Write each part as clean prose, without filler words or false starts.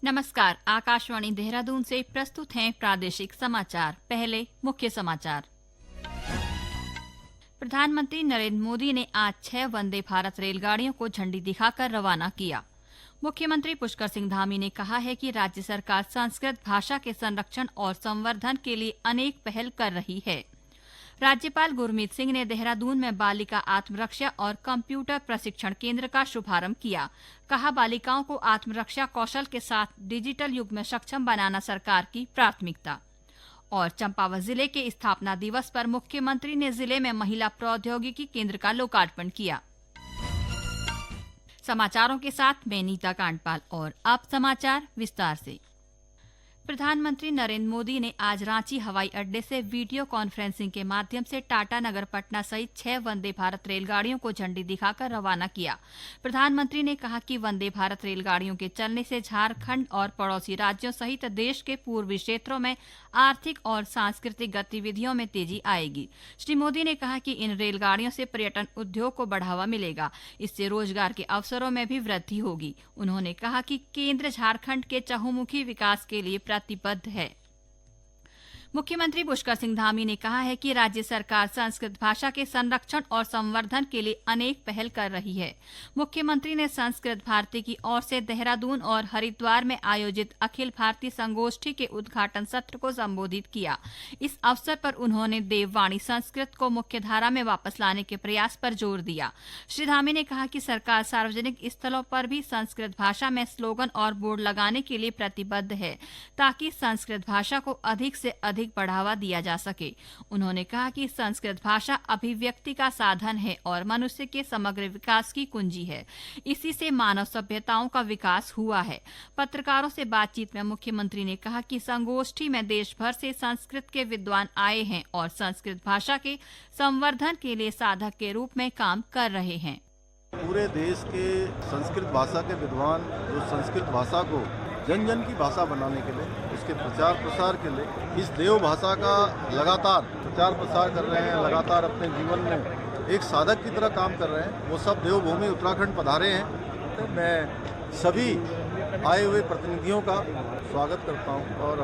नमस्कार, आकाशवाणी देहरादून से प्रस्तुत हैं प्रादेशिक समाचार। पहले मुख्य समाचार। प्रधानमंत्री नरेंद्र मोदी ने आज 6 वंदे भारत रेलगाड़ियों को झंडी दिखाकर रवाना किया। मुख्यमंत्री पुष्कर सिंह धामी ने कहा है कि राज्य सरकार संस्कृत भाषा के संरक्षण और संवर्धन के लिए अनेक पहल कर रही है। राज्यपाल गुरमीत सिंह ने देहरादून में बालिका आत्मरक्षा और कंप्यूटर प्रशिक्षण केंद्र का शुभारंभ किया। कहा, बालिकाओं को आत्मरक्षा कौशल के साथ डिजिटल युग में सक्षम बनाना सरकार की प्राथमिकता। और चंपावत जिले के स्थापना दिवस पर मुख्यमंत्री ने जिले में महिला प्रौद्योगिकी केंद्र का लोकार्पण किया। समाचारों के साथ मैं नीता कांडपाल और अब समाचार विस्तार से। प्रधानमंत्री नरेंद्र मोदी ने आज रांची हवाई अड्डे से वीडियो कॉन्फ्रेंसिंग के माध्यम से टाटा नगर पटना सहित 6 वंदे भारत रेलगाड़ियों को झंडी दिखाकर रवाना किया। प्रधानमंत्री ने कहा कि वंदे भारत रेलगाड़ियों के चलने से झारखंड और पड़ोसी राज्यों सहित देश के पूर्वी क्षेत्रों में आर्थिक और सांस्कृतिक गतिविधियों में तेजी आएगी। श्री मोदी ने कहा कि इन रेलगाड़ियों से पर्यटन उद्योग को बढ़ावा मिलेगा, इससे रोजगार के अवसरों में भी वृद्धि होगी। उन्होंने कहा कि केंद्र झारखंड के चहुमुखी विकास के लिए प्रतिबद्ध है। मुख्यमंत्री पुष्कर सिंह धामी ने कहा है कि राज्य सरकार संस्कृत भाषा के संरक्षण और संवर्धन के लिए अनेक पहल कर रही है। मुख्यमंत्री ने संस्कृत भारती की ओर से देहरादून और हरिद्वार में आयोजित अखिल भारतीय संगोष्ठी के उद्घाटन सत्र को संबोधित किया। इस अवसर पर उन्होंने देववाणी संस्कृत को मुख्यधारा में वापस लाने के प्रयास पर जोर दिया। श्री धामी ने कहा कि सरकार सार्वजनिक स्थलों पर भी संस्कृत भाषा में स्लोगन और बोर्ड लगाने के लिए प्रतिबद्ध है, ताकि संस्कृत भाषा को अधिक से अधिक बढ़ावा दिया जा सके। उन्होंने कहा कि संस्कृत भाषा अभिव्यक्ति का साधन है और मनुष्य के समग्र विकास की कुंजी है। इसी से मानव सभ्यताओं का विकास हुआ है। पत्रकारों से बातचीत में मुख्यमंत्री ने कहा कि संगोष्ठी में देश भर से संस्कृत के विद्वान आए हैं और संस्कृत भाषा के संवर्धन के लिए साधक के रूप में काम कर रहे हैं। पूरे देश के संस्कृत भाषा के विद्वान जो संस्कृत भाषा को जन जन की भाषा बनाने के लिए, उसके प्रचार प्रसार के लिए इस देव भाषा का लगातार प्रचार प्रसार कर रहे हैं, लगातार अपने जीवन में एक साधक की तरह काम कर रहे हैं। वो सब देवभूमि उत्तराखंड पधारे हैं। तो मैं सभी आए हुए प्रतिनिधियों का स्वागत करता हूं और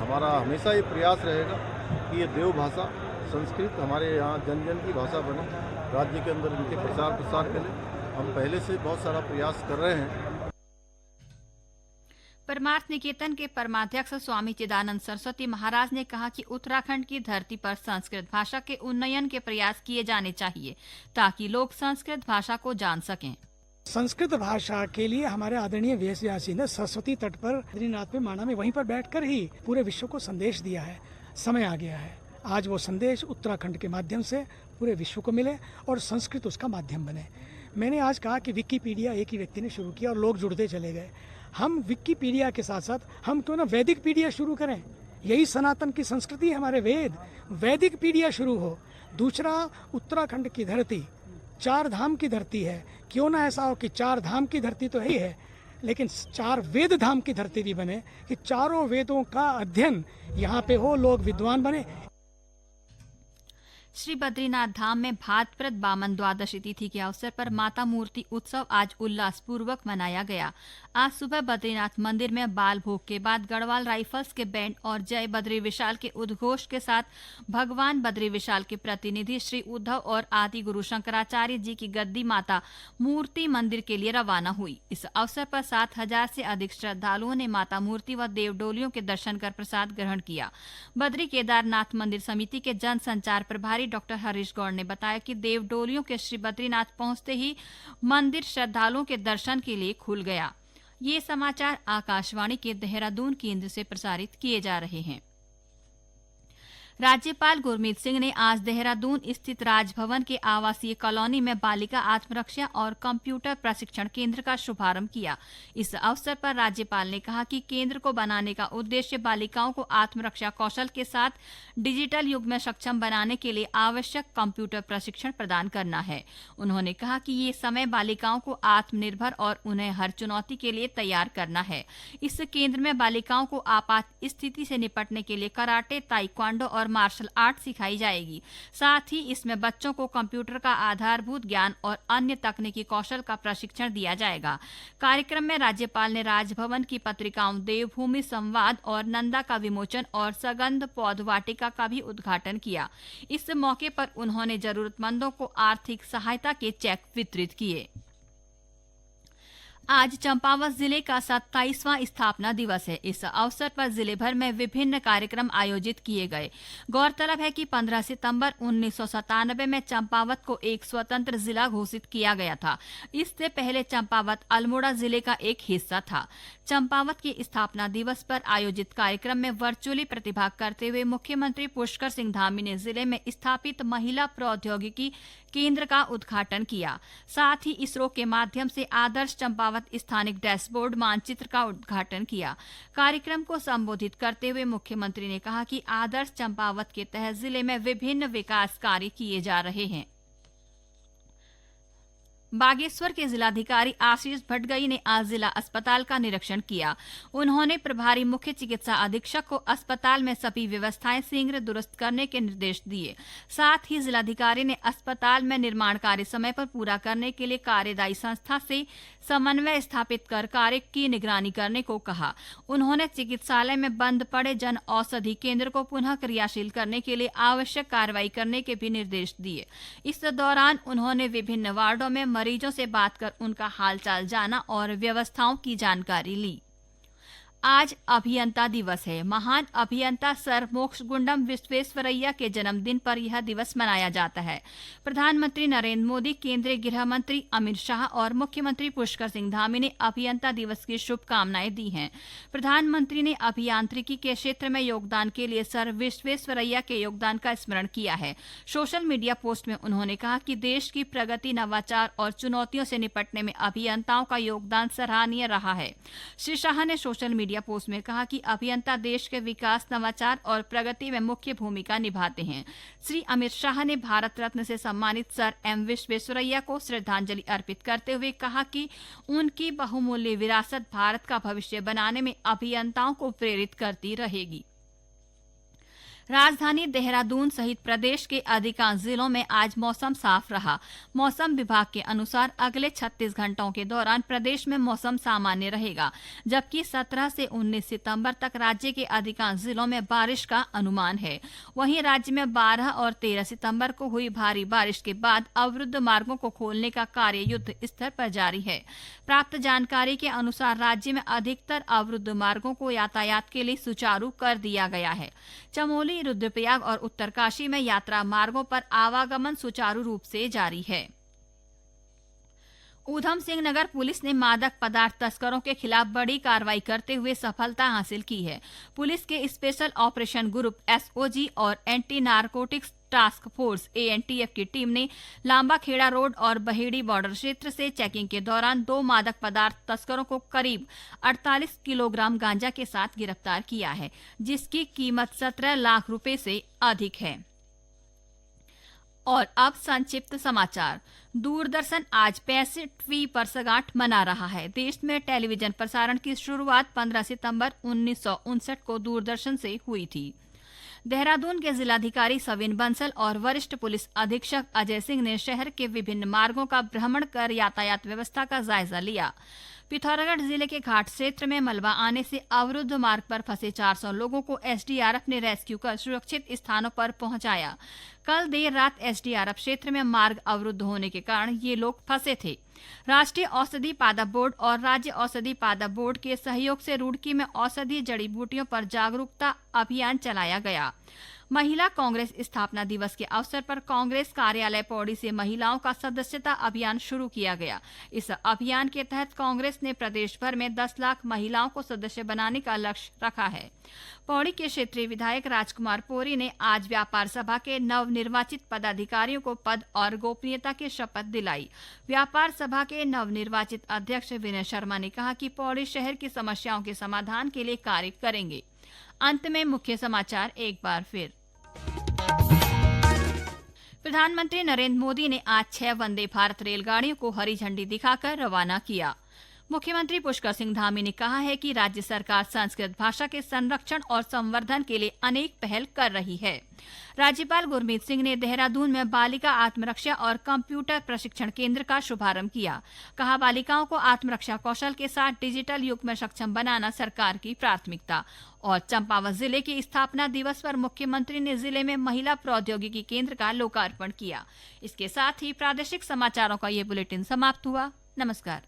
हमारा हमेशा ये प्रयास रहेगा कि ये देव भाषा संस्कृत हमारे यहाँ जन जन की भाषा बने। राज्य के अंदर इनके प्रचार प्रसार के लिए हम पहले से बहुत सारा प्रयास कर रहे हैं। परमार्थ निकेतन के परमाध्यक्ष स्वामी चिदानंद सरस्वती महाराज ने कहा कि उत्तराखंड की धरती पर संस्कृत भाषा के उन्नयन के प्रयास किए जाने चाहिए, ताकि लोग संस्कृत भाषा को जान सकें। संस्कृत भाषा के लिए हमारे आदरणीय वेदव्यासी ने सरस्वती तट पर बद्रीनाथ में माना में वहीं पर बैठकर ही पूरे विश्व को संदेश दिया है। समय आ गया है, आज वो संदेश उत्तराखंड के माध्यम से पूरे विश्व को मिले और संस्कृत उसका माध्यम बने। मैंने आज कहा कि विकिपीडिया एक ही व्यक्ति ने शुरू किया और लोग जुड़ते चले गए। हम विकिपीडिया के साथ साथ हम क्यों ना वैदिक पीडिया शुरू करें। यही सनातन की संस्कृति है, हमारे वेद। वैदिक पीडिया शुरू हो। दूसरा, उत्तराखंड की धरती 4 धाम की धरती है। क्यों ना ऐसा हो कि 4 धाम की धरती तो ही है, लेकिन 4 वेद धाम की धरती भी बने, कि चारों वेदों का अध्ययन यहाँ पे हो, लोग विद्वान बने। श्री बद्रीनाथ धाम में भाद्रपद बामन द्वादशी तिथि के अवसर पर माता मूर्ति उत्सव आज उल्लासपूर्वक मनाया गया। आज सुबह बद्रीनाथ मंदिर में बाल भोग के बाद गढ़वाल राइफल्स के बैंड और जय बद्री विशाल के उद्घोष के साथ भगवान बद्री विशाल के प्रतिनिधि श्री उद्धव और आदि गुरु शंकराचार्य जी की गद्दी माता मूर्ति मंदिर के लिए रवाना हुई। इस अवसर पर 7,000 से अधिक श्रद्धालुओं ने माता मूर्ति व देवडोलियों के दर्शन कर प्रसाद ग्रहण किया। बद्री केदारनाथ मंदिर समिति के जन संचार प्रभारी डॉक्टर हरीश गौड़ ने बताया कि देवडोलियों के श्री बद्रीनाथ पहुंचते ही मंदिर श्रद्धालुओं के दर्शन के लिए खुल गया। ये समाचार आकाशवाणी के देहरादून केंद्र से प्रसारित किए जा रहे हैं। राज्यपाल गुरमीत सिंह ने आज देहरादून स्थित राजभवन के आवासीय कॉलोनी में बालिका आत्मरक्षा और कंप्यूटर प्रशिक्षण केंद्र का शुभारंभ किया। इस अवसर पर राज्यपाल ने कहा कि केंद्र को बनाने का उद्देश्य बालिकाओं को आत्मरक्षा कौशल के साथ डिजिटल युग में सक्षम बनाने के लिए आवश्यक कंप्यूटर प्रशिक्षण प्रदान करना है। उन्होंने कहा कि ये समय बालिकाओं को आत्मनिर्भर और उन्हें हर चुनौती के लिए तैयार करना है। इस केंद्र में बालिकाओं को आपात स्थिति से निपटने के लिए कराटे, ताइक्वांडो और और मार्शल आर्ट सिखाई जाएगी। साथ ही इसमें बच्चों को कंप्यूटर का आधारभूत ज्ञान और अन्य तकनीकी कौशल का प्रशिक्षण दिया जाएगा। कार्यक्रम में राज्यपाल ने राजभवन की पत्रिकाओं देवभूमि संवाद और नंदा का विमोचन और सगंध पौध वाटिका का भी उद्घाटन किया। इस मौके पर उन्होंने जरूरतमंदों को आर्थिक सहायता के चेक वितरित किए। आज चंपावत जिले का 27वां स्थापना दिवस है। इस अवसर पर जिले भर में विभिन्न कार्यक्रम आयोजित किए गए। गौरतलब है कि 15 सितंबर 1997 में चंपावत को एक स्वतंत्र जिला घोषित किया गया था। इससे पहले चंपावत अल्मोड़ा जिले का एक हिस्सा था। चंपावत के स्थापना दिवस पर आयोजित कार्यक्रम में वर्चुअली प्रतिभाग करते हुए मुख्यमंत्री पुष्कर सिंह धामी ने जिले में स्थापित महिला प्रौद्योगिकी केंद्र का उद्घाटन किया। साथ ही इसरो के माध्यम से आदर्श चंपावत स्थानिक डैशबोर्ड मानचित्र का उद्घाटन किया। कार्यक्रम को संबोधित करते हुए मुख्यमंत्री ने कहा कि आदर्श चंपावत के तहत जिले में विभिन्न विकास कार्य किए जा रहे हैं। बागेश्वर के जिलाधिकारी आशीष भटगई ने आज जिला अस्पताल का निरीक्षण किया। उन्होंने प्रभारी मुख्य चिकित्सा अधीक्षक को अस्पताल में सभी व्यवस्थाएं शीघ्र दुरुस्त करने के निर्देश दिए। साथ ही जिलाधिकारी ने अस्पताल में निर्माण कार्य समय पर पूरा करने के लिए कार्यदायी संस्था से समन्वय स्थापित कर कार्य की निगरानी करने को कहा। उन्होंने चिकित्सालय में बंद पड़े जन औषधि केंद्र को पुनः क्रियाशील करने के लिए आवश्यक कार्रवाई करने के भी निर्देश दिए। इस दौरान उन्होंने विभिन्न वार्डों में मरीजों से बात कर उनका हालचाल जाना और व्यवस्थाओं की जानकारी ली। आज अभियंता दिवस है। महान अभियंता सर मोक्षगुंडम विश्वेश्वरैया के जन्मदिन पर यह दिवस मनाया जाता है। प्रधानमंत्री नरेंद्र मोदी, केंद्रीय गृह मंत्री अमित शाह और मुख्यमंत्री पुष्कर सिंह धामी ने अभियंता दिवस की शुभकामनाएं दी हैं। प्रधानमंत्री ने अभियांत्रिकी के क्षेत्र में योगदान के लिए सर विश्वेश्वरैया के योगदान का स्मरण किया है। सोशल मीडिया पोस्ट में उन्होंने कहा कि देश की प्रगति, नवाचार और चुनौतियों से निपटने में अभियंताओं का योगदान सराहनीय रहा है। श्री शाह ने सोशल मीडिया पोस्ट में कहा कि अभियंता देश के विकास, नवाचार और प्रगति में मुख्य भूमिका निभाते हैं। श्री अमित शाह ने भारत रत्न से सम्मानित सर एम विश्वेश्वरैया को श्रद्धांजलि अर्पित करते हुए कहा कि उनकी बहुमूल्य विरासत भारत का भविष्य बनाने में अभियंताओं को प्रेरित करती रहेगी। राजधानी देहरादून सहित प्रदेश के अधिकांश जिलों में आज मौसम साफ रहा। मौसम विभाग के अनुसार अगले 36 घंटों के दौरान प्रदेश में मौसम सामान्य रहेगा, जबकि 17 से 19 सितंबर तक राज्य के अधिकांश जिलों में बारिश का अनुमान है। वहीं राज्य में 12 और 13 सितंबर को हुई भारी बारिश के बाद अवरुद्ध मार्गों को खोलने का कार्य युद्ध स्तर पर जारी है। प्राप्त जानकारी के अनुसार राज्य में अधिकतर अवरुद्ध मार्गों को यातायात के लिए सुचारू कर दिया गया है। चमोली, रुद्रप्रयाग और उत्तरकाशी में यात्रा मार्गों पर आवागमन सुचारू रूप से जारी है। ऊधम सिंह नगर पुलिस ने मादक पदार्थ तस्करों के खिलाफ बड़ी कार्रवाई करते हुए सफलता हासिल की है। पुलिस के स्पेशल ऑपरेशन ग्रुप एसओजी और anti narcotics task force ANTF की टीम ने लांबा खेड़ा रोड और बहेड़ी बॉर्डर क्षेत्र से चेकिंग के दौरान 2 मादक पदार्थ तस्करों को करीब 48 किलोग्राम गांजा के साथ गिरफ्तार किया है, जिसकी कीमत 17 लाख रुपए से अधिक है। और अब संक्षिप्त समाचार। दूरदर्शन आज 65वीं वर्षगांठ मना रहा है। देश में टेलीविजन प्रसारण की शुरुआत 15 सितंबर 1959 को दूरदर्शन से हुई थी। देहरादून के जिलाधिकारी सविन बंसल और वरिष्ठ पुलिस अधीक्षक अजय सिंह ने शहर के विभिन्न मार्गों का भ्रमण कर यातायात व्यवस्था का जायजा लिया। पिथौरागढ़ जिले के घाट क्षेत्र में मलबा आने से अवरुद्ध मार्ग पर फंसे 400 लोगों को एसडीआरएफ ने रेस्क्यू कर सुरक्षित स्थानों पर पहुंचाया। कल देर रात एसडीआरएफ क्षेत्र में मार्ग अवरुद्ध होने के कारण ये लोग फंसे थे। राष्ट्रीय औषधि पादप बोर्ड और राज्य औषधि पादप बोर्ड के सहयोग से रुड़की में औषधि जड़ी बूटियों पर जागरूकता अभियान चलाया गया। महिला कांग्रेस स्थापना दिवस के अवसर पर कांग्रेस कार्यालय पौड़ी से महिलाओं का सदस्यता अभियान शुरू किया गया। इस अभियान के तहत कांग्रेस ने प्रदेश भर में 10 लाख महिलाओं को सदस्य बनाने का लक्ष्य रखा है। पौड़ी के क्षेत्रीय विधायक राजकुमार पोरी ने आज व्यापार सभा के नवनिर्वाचित पदाधिकारियों को पद और गोपनीयता की शपथ दिलाई। व्यापार सभा के नवनिर्वाचित अध्यक्ष विनय शर्मा ने कहा कि पौड़ी शहर की समस्याओं के समाधान के लिए कार्य करेंगे। अंत में मुख्य समाचार एक बार फिर। प्रधानमंत्री नरेंद्र मोदी ने आज 6 वंदे भारत रेलगाड़ियों को हरी झंडी दिखाकर रवाना किया। मुख्यमंत्री पुष्कर सिंह धामी ने कहा है कि राज्य सरकार संस्कृत भाषा के संरक्षण और संवर्धन के लिए अनेक पहल कर रही है। राज्यपाल गुरमीत सिंह ने देहरादून में बालिका आत्मरक्षा और कंप्यूटर प्रशिक्षण केंद्र का शुभारंभ किया। कहा, बालिकाओं को आत्मरक्षा कौशल के साथ डिजिटल युग में सक्षम बनाना सरकार की प्राथमिकता। और चंपावत जिले के स्थापना दिवस पर मुख्यमंत्री ने जिले में महिला प्रौद्योगिकी केंद्र का लोकार्पण किया। इसके साथ ही प्रादेशिक समाचारों का ये बुलेटिन समाप्त हुआ। नमस्कार।